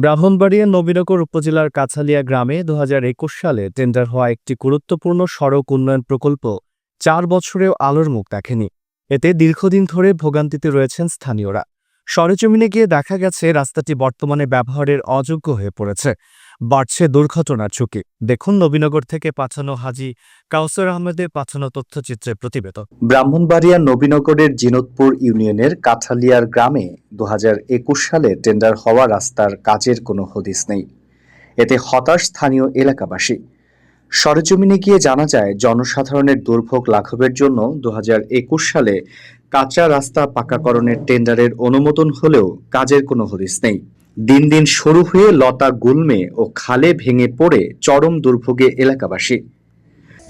ব্রাহ্মণবাড়িয়ার নবীনগর উপজেলার কাছালিয়া গ্রামে ২০২১ সালে টেন্ডার হওয়া একটি গুরুত্বপূর্ণ সড়ক উন্নয়ন প্রকল্প ৪ বছরেও আলোর মুখ দেখেনি। এতে দীর্ঘদিন ধরে ভোগান্তিতে রয়েছেন স্থানীয়রা। সরেজমিনে গিয়ে দেখা গেছে রাস্তাটি বর্তমানে ব্যবহারের অযোগ্য হয়ে পড়েছে। বাড়ছে দুর্ঘটনার ঝুঁকি। দেখুন নবীনগর থেকে পাঠানো হাজী কাউসার আহমেদের পাঠানো তথ্যচিত্রের প্রতিবেদন। ব্রাহ্মণবাড়িয়া নবীনগরের জিনতপুর ইউনিয়নের কাঠালিয়ার গ্রামে ২০২১ সালে টেন্ডার হওয়া রাস্তার কাজের কোনো হদিস নেই। এতে হতাশ স্থানীয় এলাকাবাসী। সরেজমিনে গিয়ে জানা যায়, জনসাধারণের দুর্ভোগ লাঘবের জন্য ২০২১ সালে কাঁচা রাস্তা পাকাকরণের টেন্ডারের অনুমোদন হলেও কাজের কোনো হদিস নেই। দিন দিন শুরু হয়ে লতা গুল্মে ও খালে ভেঙে পড়ে চরম দুর্ভোগে এলাকাবাসী।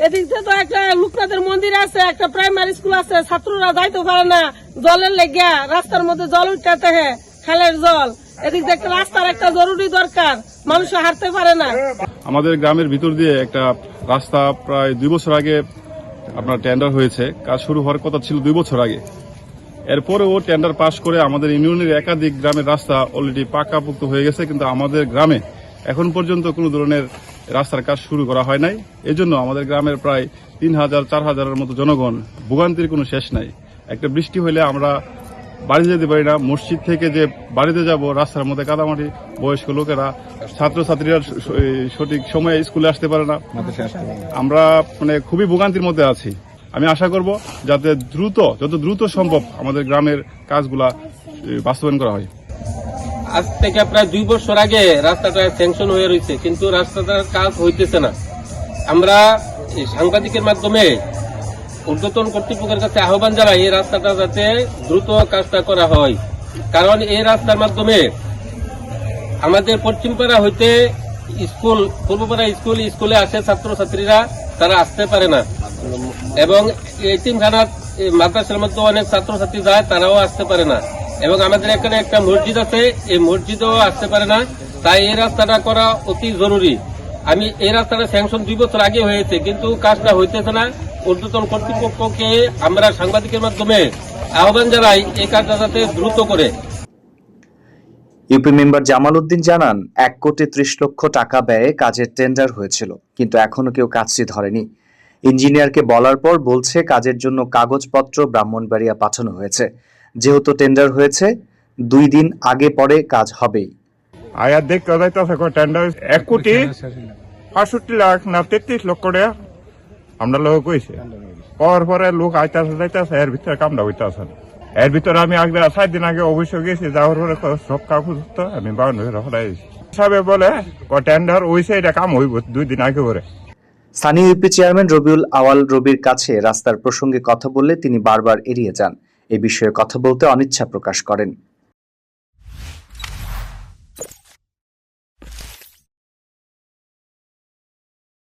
এদিক থেকে তো একটা লোকনাথের মন্দির আছে, একটা প্রাইমারি স্কুল আছে, ছাত্ররা যাইতে পারে না জলের লেগিয়া। রাস্তার মধ্যে জল উঠতে হয়, খালের জল। এদিক থেকে একটা রাস্তার একটা জরুরি দরকার, মানুষ হাঁটতে পারে না। আমাদের গ্রামের ভিতর দিয়ে একটা রাস্তা প্রায় 2 বছর আগে আপনার টেন্ডার হয়েছে, কাজ শুরু হওয়ার কথা ছিল 2 বছর আগে। এরপরেও টেন্ডার পাস করে আমাদের ইউনিয়নের একাধিক গ্রামের রাস্তা অলরেডি পাকাপোক্ত হয়ে গেছে, কিন্তু আমাদের গ্রামে এখন পর্যন্ত কোনো ধরনের রাস্তার কাজ শুরু করা হয় নাই। এজন্য আমাদের গ্রামের প্রায় ৩,০০০-৪,০০০-এর মতো জনগণ ভোগান্তির কোনো শেষ নাই। একটা বৃষ্টি হলে আমরা বাড়ি যেতে পারি না, মসজিদ থেকে যে বাড়িতে যাব রাস্তার মধ্যে কাদামাটি, বয়স্ক লোকেরা, ছাত্রছাত্রীরা সঠিক সময়ে স্কুলে আসতে পারে না। আমরা খুবই ভোগান্তির মধ্যে আছি। আমি আশা করব যাতে যত দ্রুত সম্ভব আমাদের গ্রামের কাজগুলা বাস্তবায়ন করা হয়। আজ থেকে প্রায় 2 বছর আগে রাস্তাটা স্যাংশন হয়ে রয়েছে, কিন্তু রাস্তাটার কাজ হইতেছে না। আমরা সাংবাদিকের মাধ্যমে ঊর্ধ্বতন কর্তৃপক্ষের কাছে আহ্বান জানাই এই রাস্তাটা যাতে দ্রুত কাজটা করা হয়, কারণ এই রাস্তার মাধ্যমে আমাদের পশ্চিমপাড়া হইতে স্কুল, পূর্বপাড়া স্কুলে আসে ছাত্রছাত্রীরা, তারা আসতে পারে না। এবং এতিমখানা মাদ্রাসার মধ্যে অনেক ছাত্রছাত্রী যায়, তারাও আসতে পারে না। এবং আমাদের এখানে একটা মসজিদ আছে, এই মসজিদও আসতে পারে না। তাই এই রাস্তাটা করা অতি জরুরি। এই রাস্তাটা স্যাংশন 2 বছর আগে হয়েছে, কিন্তু কাজটা হইতেছে না। ঊর্ধ্বতন কর্তৃপক্ষকে আমরা সাংবাদিকের মাধ্যমে আহ্বান জানাই এই কাজটা যাতে দ্রুত করে। ইউপি মেম্বার জামাল উদ্দিন জানান, ১,৩০,০০,০০০ টাকা ব্যয়ে কাজের টেন্ডার হয়েছিল, কিন্তু এখনো কেউ কাজটি ধরেনি। ইঞ্জিনিয়ারকে বলার পর বলছে কাজের জন্য কাগজপত্র ব্রাহ্মণবাড়িয়া পাঠানো হয়েছে। যেহেতু টেন্ডার হয়েছে, 2 দিন আগে পরে কাজ হবেই। আয়া দেখতে যাইতেছে টেন্ডার ১,৬৫,০০,০০০ না ৩৩,০০,০০০ টাকা আমরা লোক কইছে। পরে লোক আইতাছে যাইতেছে, এর ভিতরে কামটা হইতেছে না। এর ভিতরে আমি আগে 7 দিন আগে অবশ্যই গেছি, যাওয়ার পরে সব কাগজ আমি 52 হরাইছি। হিসাবে বলে টেন্ডার হইছে, এটা কাম হইব 2 দিন আগে করে। স্থানীয় ইউপি চেয়ারম্যান রবিউল আওয়াল রবির কাছে রাস্তার প্রসঙ্গে কথা বললে তিনি বারবার এড়িয়ে যান। এ বিষয়ে কথা বলতে অনিচ্ছা প্রকাশ করেন।